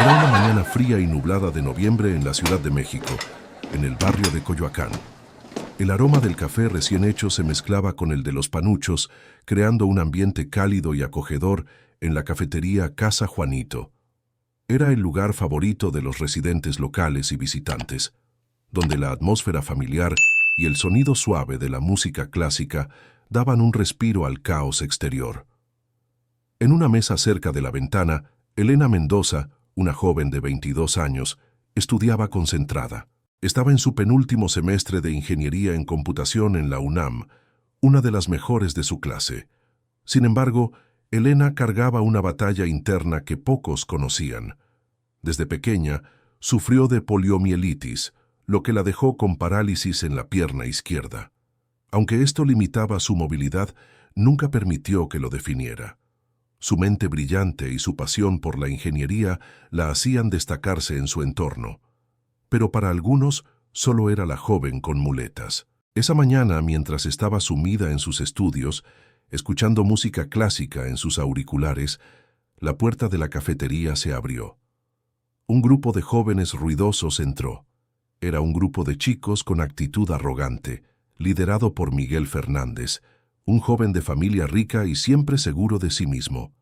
Era una mañana fría y nublada de noviembre en la Ciudad de México, en el barrio de Coyoacán. El aroma del café recién hecho se mezclaba con el de los panuchos, creando un ambiente cálido y acogedor en la cafetería Casa Juanito. Era el lugar favorito de los residentes locales y visitantes, donde la atmósfera familiar y el sonido suave de la música clásica daban un respiro al caos exterior. En una mesa cerca de la ventana, Elena Mendoza, una joven de 22 años, estudiaba concentrada. Estaba en su penúltimo semestre de Ingeniería en Computación en la UNAM, una de las mejores de su clase. Sin embargo, Elena cargaba una batalla interna que pocos conocían. Desde pequeña, sufrió de poliomielitis, lo que la dejó con parálisis en la pierna izquierda. Aunque esto limitaba su movilidad, nunca permitió que lo definiera. Su mente brillante y su pasión por la ingeniería la hacían destacarse en su entorno. Pero para algunos, solo era la joven con muletas. Esa mañana, mientras estaba sumida en sus estudios, escuchando música clásica en sus auriculares, la puerta de la cafetería se abrió. Un grupo de jóvenes ruidosos entró. Era un grupo de chicos con actitud arrogante, liderado por Miguel Fernández, un joven de familia rica y siempre seguro de sí mismo.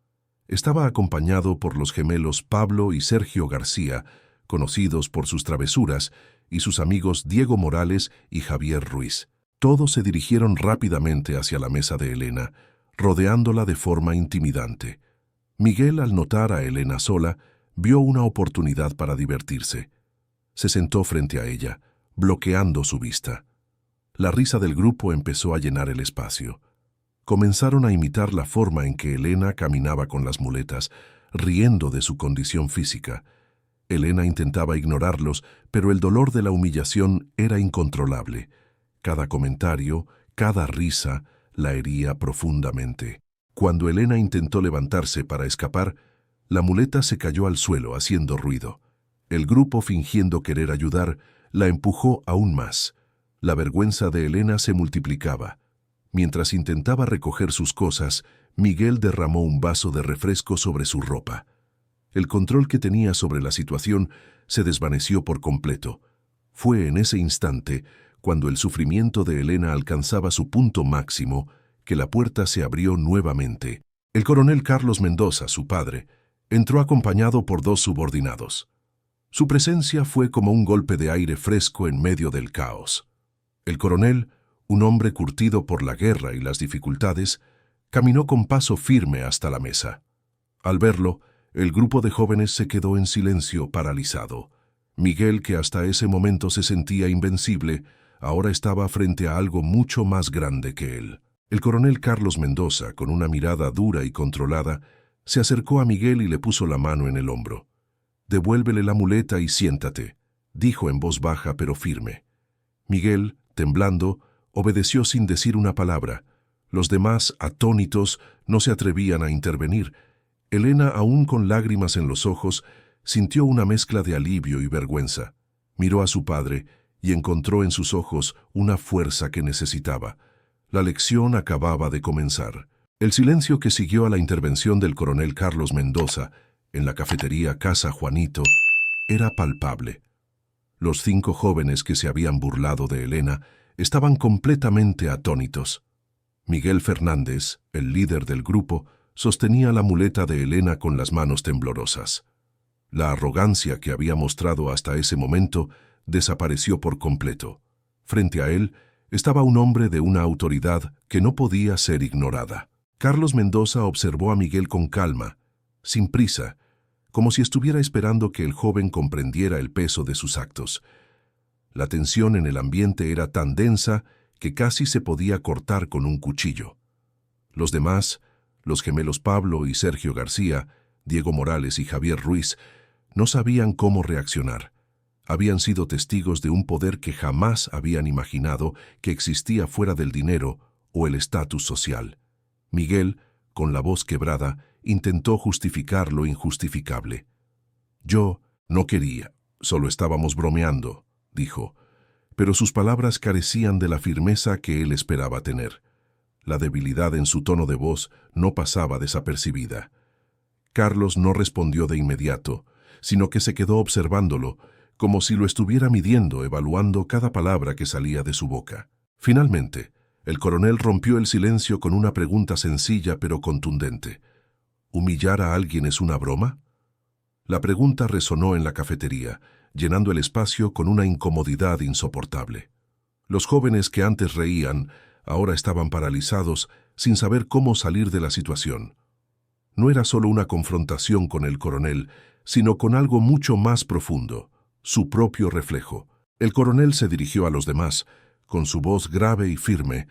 Estaba acompañado por los gemelos Pablo y Sergio García, conocidos por sus travesuras, y sus amigos Diego Morales y Javier Ruiz. Todos se dirigieron rápidamente hacia la mesa de Elena, rodeándola de forma intimidante. Miguel, al notar a Elena sola, vio una oportunidad para divertirse. Se sentó frente a ella, bloqueando su vista. La risa del grupo empezó a llenar el espacio. Comenzaron a imitar la forma en que Elena caminaba con las muletas, riendo de su condición física. Elena intentaba ignorarlos, pero el dolor de la humillación era incontrolable. Cada comentario, cada risa, la hería profundamente. Cuando Elena intentó levantarse para escapar, la muleta se cayó al suelo haciendo ruido. El grupo, fingiendo querer ayudar, la empujó aún más. La vergüenza de Elena se multiplicaba. Mientras intentaba recoger sus cosas, Miguel derramó un vaso de refresco sobre su ropa. El control que tenía sobre la situación se desvaneció por completo. Fue en ese instante, cuando el sufrimiento de Elena alcanzaba su punto máximo, que la puerta se abrió nuevamente. El coronel Carlos Mendoza, su padre, entró acompañado por dos subordinados. Su presencia fue como un golpe de aire fresco en medio del caos. El coronel, un hombre curtido por la guerra y las dificultades, caminó con paso firme hasta la mesa. Al verlo, el grupo de jóvenes se quedó en silencio paralizado. Miguel, que hasta ese momento se sentía invencible, ahora estaba frente a algo mucho más grande que él. El coronel Carlos Mendoza, con una mirada dura y controlada, se acercó a Miguel y le puso la mano en el hombro. «Devuélvele la muleta y siéntate», dijo en voz baja pero firme. Miguel, temblando, obedeció sin decir una palabra. Los demás, atónitos, no se atrevían a intervenir. Elena, aún con lágrimas en los ojos, sintió una mezcla de alivio y vergüenza. Miró a su padre y encontró en sus ojos una fuerza que necesitaba. La lección acababa de comenzar. El silencio que siguió a la intervención del coronel Carlos Mendoza en la cafetería Casa Juanito era palpable. Los 5 jóvenes que se habían burlado de Elena estaban completamente atónitos. Miguel Fernández, el líder del grupo, sostenía la muleta de Elena con las manos temblorosas. La arrogancia que había mostrado hasta ese momento desapareció por completo. Frente a él estaba un hombre de una autoridad que no podía ser ignorada. Carlos Mendoza observó a Miguel con calma, sin prisa, como si estuviera esperando que el joven comprendiera el peso de sus actos. La tensión en el ambiente era tan densa que casi se podía cortar con un cuchillo. Los demás, los gemelos Pablo y Sergio García, Diego Morales y Javier Ruiz, no sabían cómo reaccionar. Habían sido testigos de un poder que jamás habían imaginado que existía fuera del dinero o el estatus social. Miguel, con la voz quebrada, intentó justificar lo injustificable. «Yo no quería, solo estábamos bromeando», dijo, pero sus palabras carecían de la firmeza que él esperaba tener. La debilidad en su tono de voz no pasaba desapercibida. Carlos no respondió de inmediato, sino que se quedó observándolo, como si lo estuviera midiendo, evaluando cada palabra que salía de su boca. Finalmente, el coronel rompió el silencio con una pregunta sencilla pero contundente. ¿Humillar a alguien es una broma? La pregunta resonó en la cafetería, llenando el espacio con una incomodidad insoportable. Los jóvenes que antes reían, ahora estaban paralizados, sin saber cómo salir de la situación. No era solo una confrontación con el coronel, sino con algo mucho más profundo, su propio reflejo. El coronel se dirigió a los demás, con su voz grave y firme,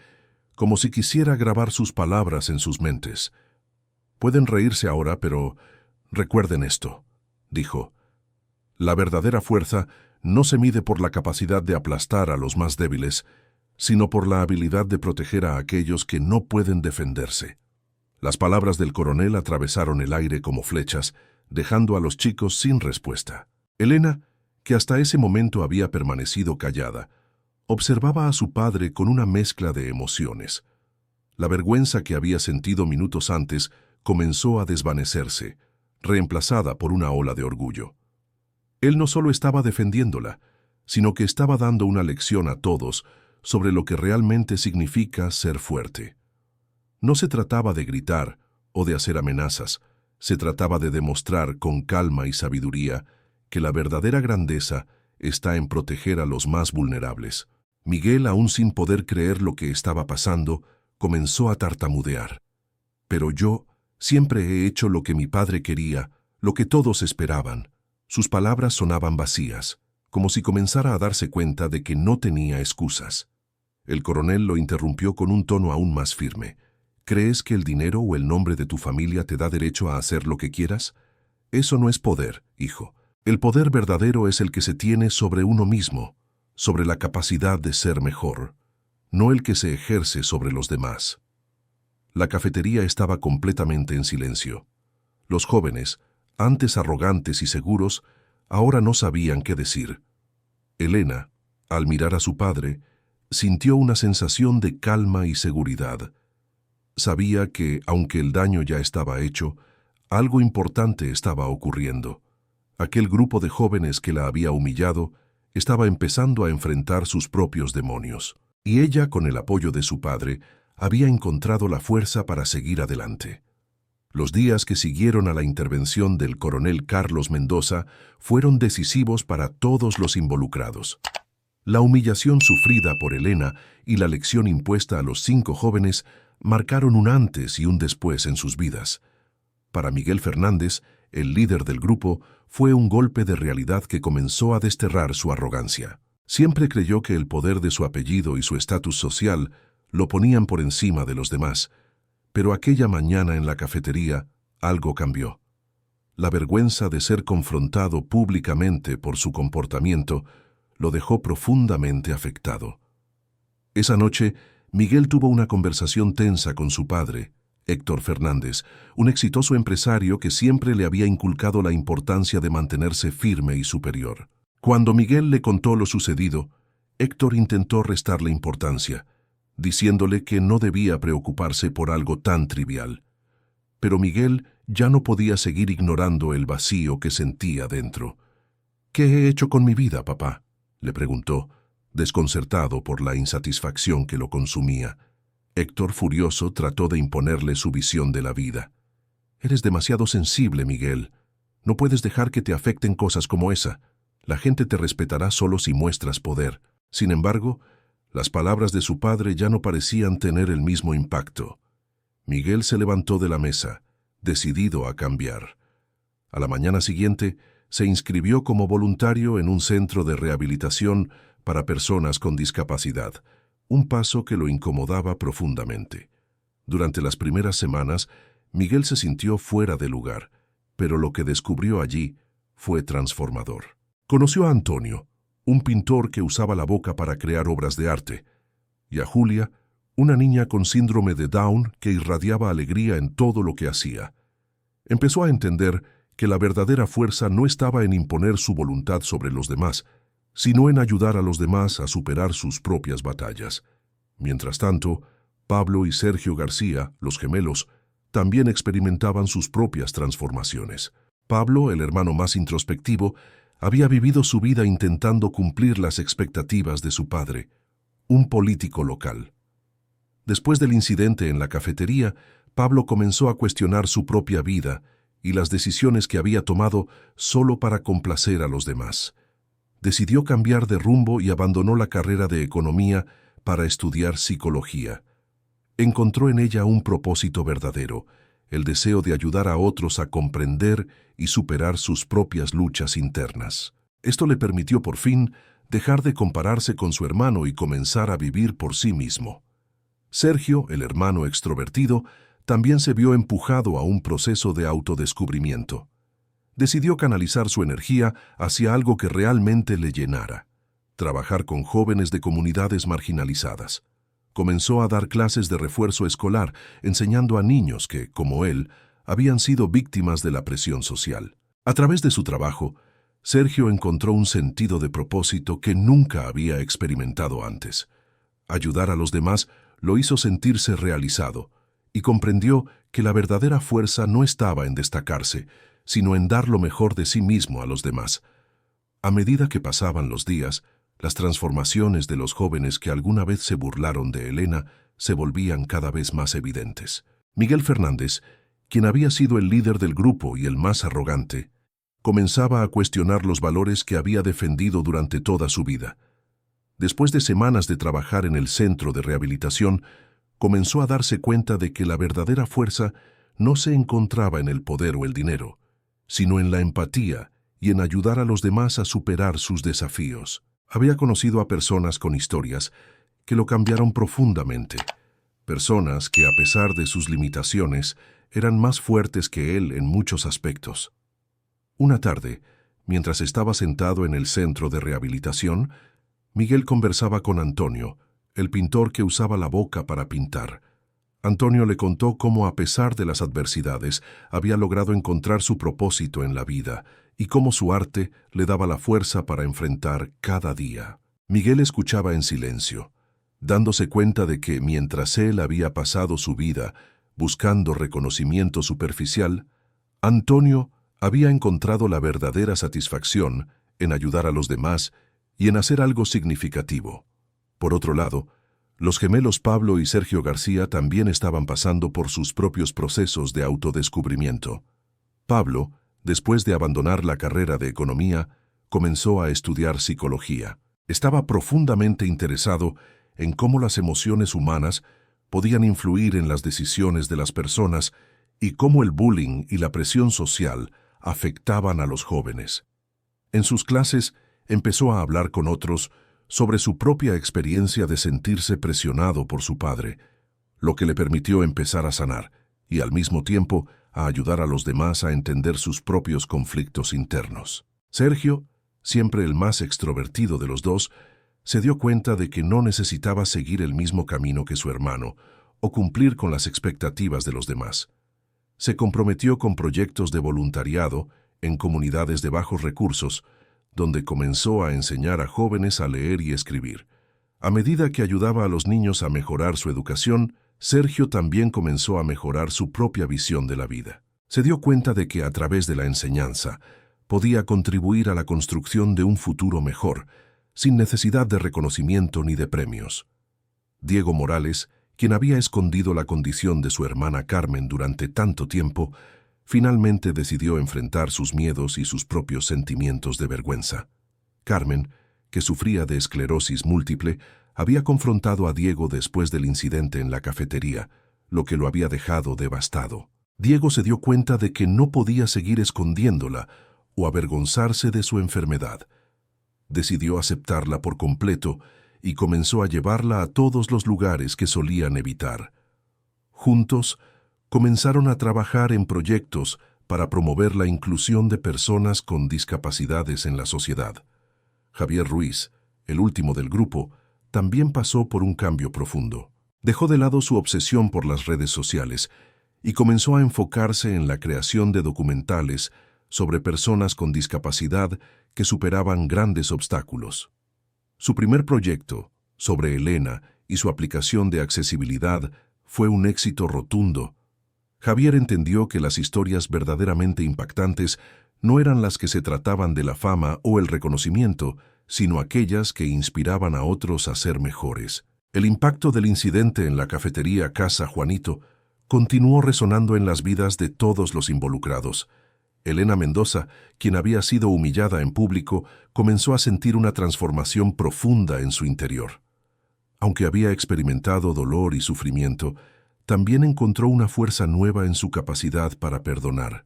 como si quisiera grabar sus palabras en sus mentes. Pueden reírse ahora, pero recuerden esto, dijo. La verdadera fuerza no se mide por la capacidad de aplastar a los más débiles, sino por la habilidad de proteger a aquellos que no pueden defenderse. Las palabras del coronel atravesaron el aire como flechas, dejando a los chicos sin respuesta. Elena, que hasta ese momento había permanecido callada, observaba a su padre con una mezcla de emociones. La vergüenza que había sentido minutos antes comenzó a desvanecerse, reemplazada por una ola de orgullo. Él no solo estaba defendiéndola, sino que estaba dando una lección a todos sobre lo que realmente significa ser fuerte. No se trataba de gritar o de hacer amenazas, se trataba de demostrar con calma y sabiduría que la verdadera grandeza está en proteger a los más vulnerables. Miguel, aún sin poder creer lo que estaba pasando, comenzó a tartamudear. Pero yo siempre he hecho lo que mi padre quería, lo que todos esperaban. Sus palabras sonaban vacías, como si comenzara a darse cuenta de que no tenía excusas. El coronel lo interrumpió con un tono aún más firme. ¿Crees que el dinero o el nombre de tu familia te da derecho a hacer lo que quieras? Eso no es poder, hijo. El poder verdadero es el que se tiene sobre uno mismo, sobre la capacidad de ser mejor, no el que se ejerce sobre los demás. La cafetería estaba completamente en silencio. Los jóvenes, antes arrogantes y seguros, ahora no sabían qué decir. Elena, al mirar a su padre, sintió una sensación de calma y seguridad. Sabía que, aunque el daño ya estaba hecho, algo importante estaba ocurriendo. Aquel grupo de jóvenes que la había humillado estaba empezando a enfrentar sus propios demonios, y ella, con el apoyo de su padre, había encontrado la fuerza para seguir adelante. Los días que siguieron a la intervención del coronel Carlos Mendoza fueron decisivos para todos los involucrados. La humillación sufrida por Elena y la lección impuesta a los 5 jóvenes marcaron un antes y un después en sus vidas. Para Miguel Fernández, el líder del grupo, fue un golpe de realidad que comenzó a desterrar su arrogancia. Siempre creyó que el poder de su apellido y su estatus social lo ponían por encima de los demás, pero aquella mañana en la cafetería algo cambió. La vergüenza de ser confrontado públicamente por su comportamiento lo dejó profundamente afectado. Esa noche, Miguel tuvo una conversación tensa con su padre, Héctor Fernández, un exitoso empresario que siempre le había inculcado la importancia de mantenerse firme y superior. Cuando Miguel le contó lo sucedido, Héctor intentó restarle importancia, diciéndole que no debía preocuparse por algo tan trivial. Pero Miguel ya no podía seguir ignorando el vacío que sentía dentro. «¿Qué he hecho con mi vida, papá?», le preguntó, desconcertado por la insatisfacción que lo consumía. Héctor, furioso, trató de imponerle su visión de la vida. «Eres demasiado sensible, Miguel. No puedes dejar que te afecten cosas como esa. La gente te respetará solo si muestras poder». Sin embargo, las palabras de su padre ya no parecían tener el mismo impacto. Miguel se levantó de la mesa, decidido a cambiar. A la mañana siguiente, se inscribió como voluntario en un centro de rehabilitación para personas con discapacidad, un paso que lo incomodaba profundamente. Durante las primeras semanas, Miguel se sintió fuera de lugar, pero lo que descubrió allí fue transformador. Conoció a Antonio, un pintor que usaba la boca para crear obras de arte, y a Julia, una niña con síndrome de Down que irradiaba alegría en todo lo que hacía. Empezó a entender que la verdadera fuerza no estaba en imponer su voluntad sobre los demás, sino en ayudar a los demás a superar sus propias batallas. Mientras tanto, Pablo y Sergio García, los gemelos, también experimentaban sus propias transformaciones. Pablo, el hermano más introspectivo, había vivido su vida intentando cumplir las expectativas de su padre, un político local. Después del incidente en la cafetería, Pablo comenzó a cuestionar su propia vida y las decisiones que había tomado solo para complacer a los demás. Decidió cambiar de rumbo y abandonó la carrera de economía para estudiar psicología. Encontró en ella un propósito verdadero, el deseo de ayudar a otros a comprender y superar sus propias luchas internas. Esto le permitió por fin dejar de compararse con su hermano y comenzar a vivir por sí mismo. Sergio, el hermano extrovertido, también se vio empujado a un proceso de autodescubrimiento. Decidió canalizar su energía hacia algo que realmente le llenara: trabajar con jóvenes de comunidades marginalizadas. Comenzó a dar clases de refuerzo escolar, enseñando a niños que, como él, habían sido víctimas de la presión social. A través de su trabajo, Sergio encontró un sentido de propósito que nunca había experimentado antes. Ayudar a los demás lo hizo sentirse realizado y comprendió que la verdadera fuerza no estaba en destacarse, sino en dar lo mejor de sí mismo a los demás. A medida que pasaban los días, las transformaciones de los jóvenes que alguna vez se burlaron de Elena se volvían cada vez más evidentes. Miguel Fernández, quien había sido el líder del grupo y el más arrogante, comenzaba a cuestionar los valores que había defendido durante toda su vida. Después de semanas de trabajar en el centro de rehabilitación, comenzó a darse cuenta de que la verdadera fuerza no se encontraba en el poder o el dinero, sino en la empatía y en ayudar a los demás a superar sus desafíos. Había conocido a personas con historias que lo cambiaron profundamente, personas que, a pesar de sus limitaciones, eran más fuertes que él en muchos aspectos. Una tarde, mientras estaba sentado en el centro de rehabilitación, Miguel conversaba con Antonio, el pintor que usaba la boca para pintar. Antonio le contó cómo, a pesar de las adversidades, había logrado encontrar su propósito en la vida y cómo su arte le daba la fuerza para enfrentar cada día. Miguel escuchaba en silencio, dándose cuenta de que mientras él había pasado su vida buscando reconocimiento superficial, Antonio había encontrado la verdadera satisfacción en ayudar a los demás y en hacer algo significativo. Por otro lado, los gemelos Pablo y Sergio García también estaban pasando por sus propios procesos de autodescubrimiento. Pablo, después de abandonar la carrera de economía, comenzó a estudiar psicología. Estaba profundamente interesado en cómo las emociones humanas podían influir en las decisiones de las personas y cómo el bullying y la presión social afectaban a los jóvenes. En sus clases empezó a hablar con otros sobre su propia experiencia de sentirse presionado por su padre, lo que le permitió empezar a sanar y, al mismo tiempo, a ayudar a los demás a entender sus propios conflictos internos. Sergio, siempre el más extrovertido de los dos, se dio cuenta de que no necesitaba seguir el mismo camino que su hermano o cumplir con las expectativas de los demás. Se comprometió con proyectos de voluntariado en comunidades de bajos recursos, donde comenzó a enseñar a jóvenes a leer y escribir. A medida que ayudaba a los niños a mejorar su educación, Sergio también comenzó a mejorar su propia visión de la vida. Se dio cuenta de que a través de la enseñanza podía contribuir a la construcción de un futuro mejor, sin necesidad de reconocimiento ni de premios. Diego Morales, quien había escondido la condición de su hermana Carmen durante tanto tiempo, finalmente decidió enfrentar sus miedos y sus propios sentimientos de vergüenza. Carmen, que sufría de esclerosis múltiple, había confrontado a Diego después del incidente en la cafetería, lo que lo había dejado devastado. Diego se dio cuenta de que no podía seguir escondiéndola o avergonzarse de su enfermedad. Decidió aceptarla por completo y comenzó a llevarla a todos los lugares que solían evitar. Juntos, comenzaron a trabajar en proyectos para promover la inclusión de personas con discapacidades en la sociedad. Javier Ruiz, el último del grupo, también pasó por un cambio profundo. Dejó de lado su obsesión por las redes sociales y comenzó a enfocarse en la creación de documentales sobre personas con discapacidad que superaban grandes obstáculos. Su primer proyecto, sobre Elena y su aplicación de accesibilidad, fue un éxito rotundo. Javier entendió que las historias verdaderamente impactantes no eran las que se trataban de la fama o el reconocimiento, sino aquellas que inspiraban a otros a ser mejores. El impacto del incidente en la cafetería Casa Juanito continuó resonando en las vidas de todos los involucrados. Elena Mendoza, quien había sido humillada en público, comenzó a sentir una transformación profunda en su interior. Aunque había experimentado dolor y sufrimiento, también encontró una fuerza nueva en su capacidad para perdonar.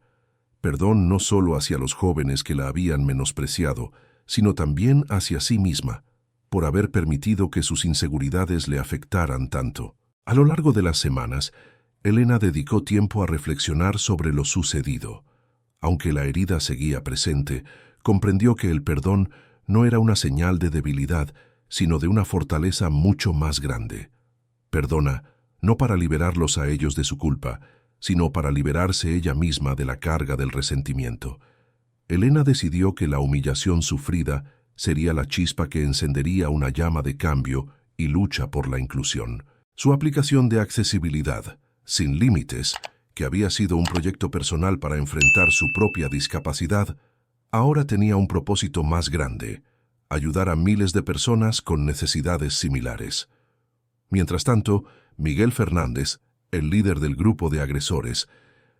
Perdón no solo hacia los jóvenes que la habían menospreciado, sino también hacia sí misma, por haber permitido que sus inseguridades le afectaran tanto. A lo largo de las semanas, Elena dedicó tiempo a reflexionar sobre lo sucedido. Aunque la herida seguía presente, comprendió que el perdón no era una señal de debilidad, sino de una fortaleza mucho más grande. Perdona, no para liberarlos a ellos de su culpa, sino para liberarse ella misma de la carga del resentimiento. Elena decidió que la humillación sufrida sería la chispa que encendería una llama de cambio y lucha por la inclusión. Su aplicación de accesibilidad, sin límites, que había sido un proyecto personal para enfrentar su propia discapacidad, ahora tenía un propósito más grande: ayudar a miles de personas con necesidades similares. Mientras tanto, Miguel Fernández, el líder del grupo de agresores,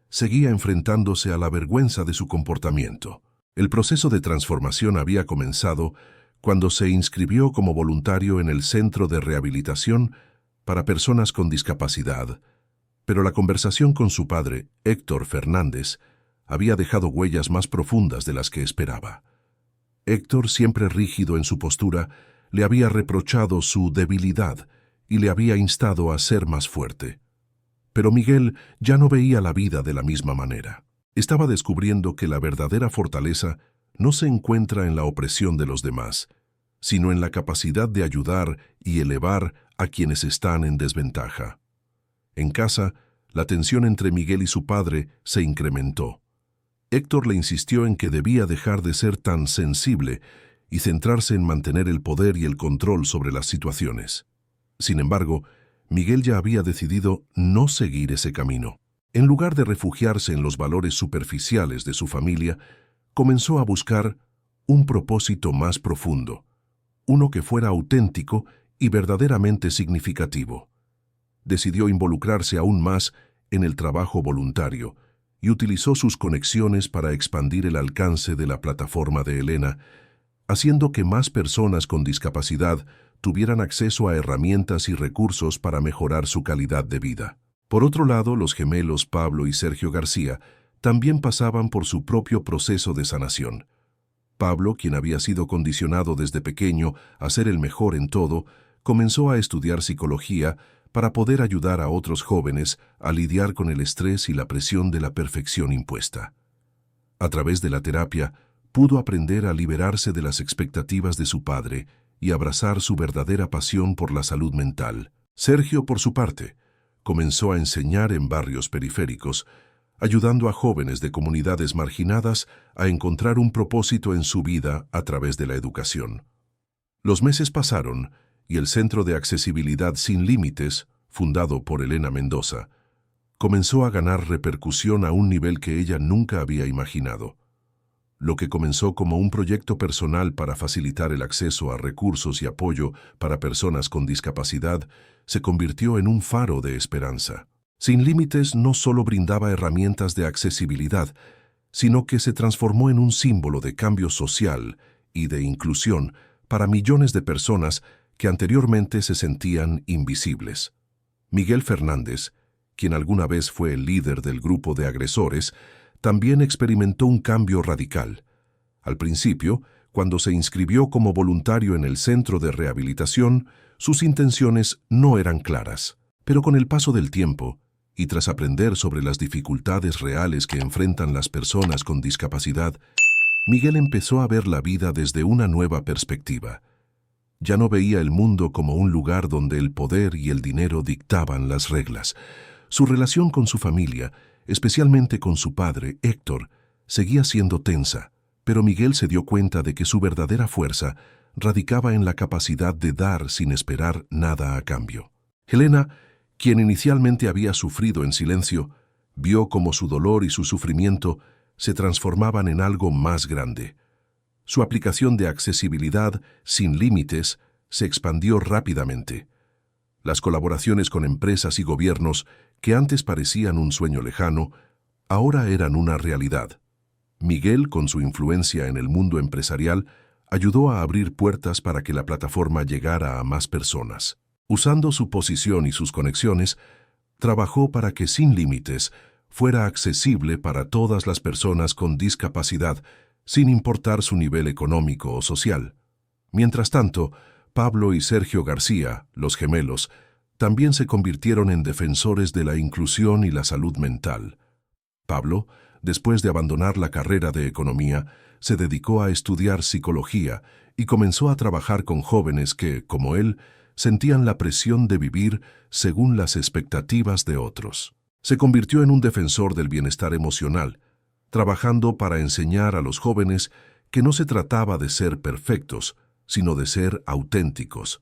seguía enfrentándose a la vergüenza de su comportamiento. El proceso de transformación había comenzado cuando se inscribió como voluntario en el Centro de Rehabilitación para Personas con Discapacidad, pero la conversación con su padre, Héctor Fernández, había dejado huellas más profundas de las que esperaba. Héctor, siempre rígido en su postura, le había reprochado su debilidad y le había instado a ser más fuerte. Pero Miguel ya no veía la vida de la misma manera. Estaba descubriendo que la verdadera fortaleza no se encuentra en la opresión de los demás, sino en la capacidad de ayudar y elevar a quienes están en desventaja. En casa, la tensión entre Miguel y su padre se incrementó. Héctor le insistió en que debía dejar de ser tan sensible y centrarse en mantener el poder y el control sobre las situaciones. Sin embargo, Miguel ya había decidido no seguir ese camino. En lugar de refugiarse en los valores superficiales de su familia, comenzó a buscar un propósito más profundo, uno que fuera auténtico y verdaderamente significativo. Decidió involucrarse aún más en el trabajo voluntario y utilizó sus conexiones para expandir el alcance de la plataforma de Elena, haciendo que más personas con discapacidad tuvieran acceso a herramientas y recursos para mejorar su calidad de vida. Por otro lado, los gemelos Pablo y Sergio García también pasaban por su propio proceso de sanación. Pablo, quien había sido condicionado desde pequeño a ser el mejor en todo, comenzó a estudiar psicología para poder ayudar a otros jóvenes a lidiar con el estrés y la presión de la perfección impuesta. A través de la terapia, pudo aprender a liberarse de las expectativas de su padre y abrazar su verdadera pasión por la salud mental. Sergio, por su parte, comenzó a enseñar en barrios periféricos, ayudando a jóvenes de comunidades marginadas a encontrar un propósito en su vida a través de la educación. Los meses pasaron y el Centro de Accesibilidad Sin Límites, fundado por Elena Mendoza, comenzó a ganar repercusión a un nivel que ella nunca había imaginado. Lo que comenzó como un proyecto personal para facilitar el acceso a recursos y apoyo para personas con discapacidad se convirtió en un faro de esperanza. Sin Límites no solo brindaba herramientas de accesibilidad, sino que se transformó en un símbolo de cambio social y de inclusión para millones de personas que anteriormente se sentían invisibles. Miguel Fernández, quien alguna vez fue el líder del grupo de agresores, también experimentó un cambio radical. Al principio, cuando se inscribió como voluntario en el centro de rehabilitación, sus intenciones no eran claras. Pero con el paso del tiempo, y tras aprender sobre las dificultades reales que enfrentan las personas con discapacidad, Miguel empezó a ver la vida desde una nueva perspectiva. Ya no veía el mundo como un lugar donde el poder y el dinero dictaban las reglas. Su relación con su familia, especialmente con su padre, Héctor, seguía siendo tensa, pero Miguel se dio cuenta de que su verdadera fuerza radicaba en la capacidad de dar sin esperar nada a cambio. Elena, quien inicialmente había sufrido en silencio, Vio cómo su dolor y su sufrimiento se transformaban en algo más grande. Su aplicación de accesibilidad sin límites se expandió rápidamente. Las colaboraciones con empresas y gobiernos, que antes parecían un sueño lejano, ahora eran una realidad. Miguel, con su influencia en el mundo empresarial, ayudó a abrir puertas para que la plataforma llegara a más personas. Usando su posición y sus conexiones, trabajó para que Sin Límites fuera accesible para todas las personas con discapacidad, sin importar su nivel económico o social. Mientras tanto, Pablo y Sergio García, los gemelos, también se convirtieron en defensores de la inclusión y la salud mental. Pablo, después de abandonar la carrera de economía, se dedicó a estudiar psicología y comenzó a trabajar con jóvenes que, como él, sentían la presión de vivir según las expectativas de otros. Se convirtió en un defensor del bienestar emocional, trabajando para enseñar a los jóvenes que no se trataba de ser perfectos, sino de ser auténticos.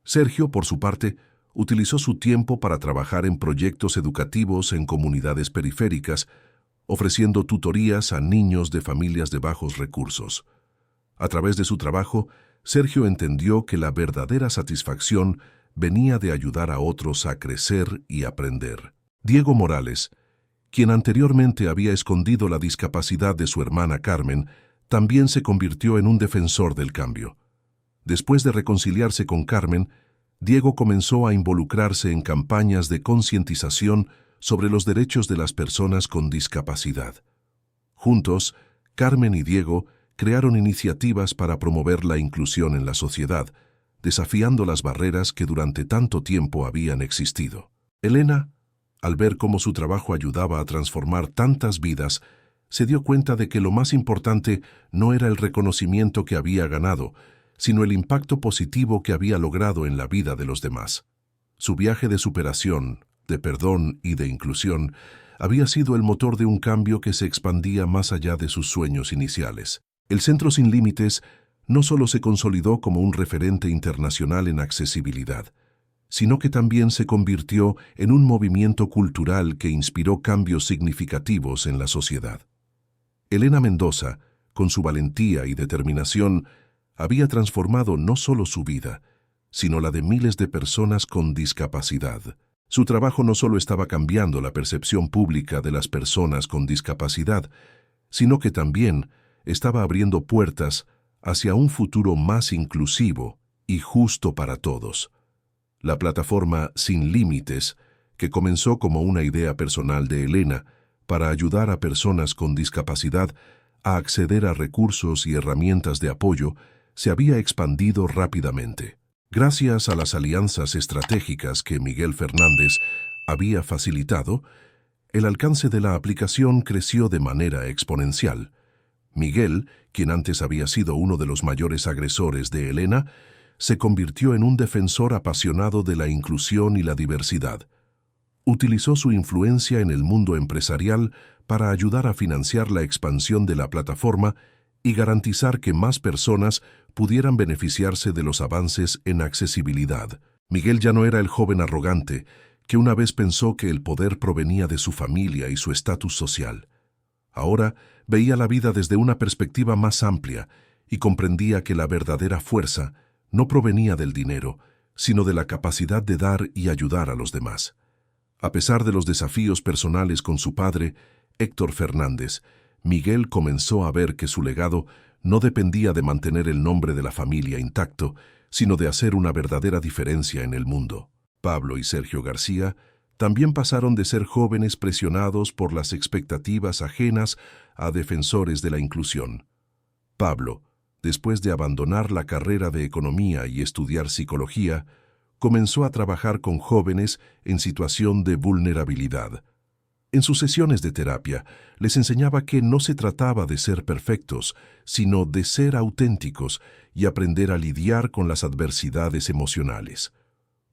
Sergio, por su parte, utilizó su tiempo para trabajar en proyectos educativos en comunidades periféricas, ofreciendo tutorías a niños de familias de bajos recursos. A través de su trabajo, Sergio entendió que la verdadera satisfacción venía de ayudar a otros a crecer y aprender. Diego Morales, quien anteriormente había escondido la discapacidad de su hermana Carmen, también se convirtió en un defensor del cambio. Después de reconciliarse con Carmen, Diego comenzó a involucrarse en campañas de concientización sobre los derechos de las personas con discapacidad. Juntos, Carmen y Diego crearon iniciativas para promover la inclusión en la sociedad, desafiando las barreras que durante tanto tiempo habían existido. Elena, al ver cómo su trabajo ayudaba a transformar tantas vidas, se dio cuenta de que lo más importante no era el reconocimiento que había ganado, sino el impacto positivo que había logrado en la vida de los demás. Su viaje de superación, de perdón y de inclusión había sido el motor de un cambio que se expandía más allá de sus sueños iniciales. El Centro Sin Límites no solo se consolidó como un referente internacional en accesibilidad, sino que también se convirtió en un movimiento cultural que inspiró cambios significativos en la sociedad. Elena Mendoza, con su valentía y determinación, había transformado no solo su vida, sino la de miles de personas con discapacidad. Su trabajo no solo estaba cambiando la percepción pública de las personas con discapacidad, sino que también estaba abriendo puertas hacia un futuro más inclusivo y justo para todos. La plataforma Sin Límites, que comenzó como una idea personal de Elena para ayudar a personas con discapacidad a acceder a recursos y herramientas de apoyo, se había expandido rápidamente. Gracias a las alianzas estratégicas que Miguel Fernández había facilitado, el alcance de la aplicación creció de manera exponencial. Miguel, quien antes había sido uno de los mayores agresores de Elena, se convirtió en un defensor apasionado de la inclusión y la diversidad. Utilizó su influencia en el mundo empresarial para ayudar a financiar la expansión de la plataforma y garantizar que más personas pudieran beneficiarse de los avances en accesibilidad. Miguel ya no era el joven arrogante que una vez pensó que el poder provenía de su familia y su estatus social. Ahora veía la vida desde una perspectiva más amplia y comprendía que la verdadera fuerza no provenía del dinero, sino de la capacidad de dar y ayudar a los demás. A pesar de los desafíos personales con su padre, Héctor Fernández, Miguel comenzó a ver que su legado no dependía de mantener el nombre de la familia intacto, sino de hacer una verdadera diferencia en el mundo. Pablo y Sergio García también pasaron de ser jóvenes presionados por las expectativas ajenas a defensores de la inclusión. Pablo, después de abandonar la carrera de economía y estudiar psicología, comenzó a trabajar con jóvenes en situación de vulnerabilidad. En sus sesiones de terapia, les enseñaba que no se trataba de ser perfectos, sino de ser auténticos y aprender a lidiar con las adversidades emocionales.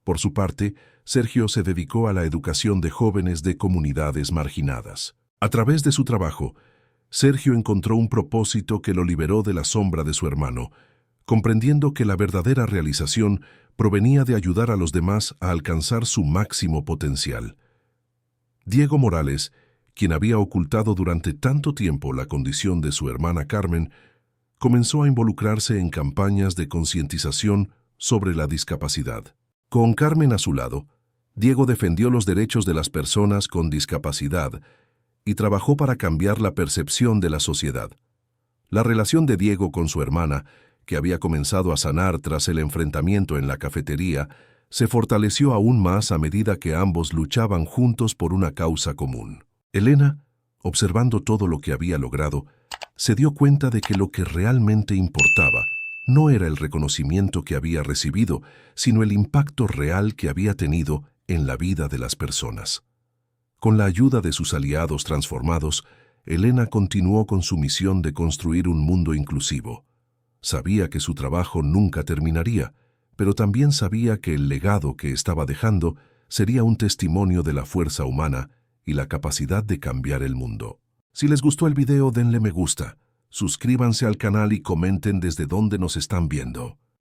Por su parte, Sergio se dedicó a la educación de jóvenes de comunidades marginadas. A través de su trabajo, Sergio encontró un propósito que lo liberó de la sombra de su hermano, comprendiendo que la verdadera realización provenía de ayudar a los demás a alcanzar su máximo potencial. Diego Morales, quien había ocultado durante tanto tiempo la condición de su hermana Carmen, comenzó a involucrarse en campañas de concientización sobre la discapacidad. Con Carmen a su lado, Diego defendió los derechos de las personas con discapacidad y trabajó para cambiar la percepción de la sociedad. La relación de Diego con su hermana, que había comenzado a sanar tras el enfrentamiento en la cafetería, se fortaleció aún más a medida que ambos luchaban juntos por una causa común. Elena, observando todo lo que había logrado, se dio cuenta de que lo que realmente importaba no era el reconocimiento que había recibido, sino el impacto real que había tenido en la vida de las personas. Con la ayuda de sus aliados transformados, Elena continuó con su misión de construir un mundo inclusivo. Sabía que su trabajo nunca terminaría, pero también sabía que el legado que estaba dejando sería un testimonio de la fuerza humana y la capacidad de cambiar el mundo. Si les gustó el video, denle me gusta, suscríbanse al canal y comenten desde dónde nos están viendo.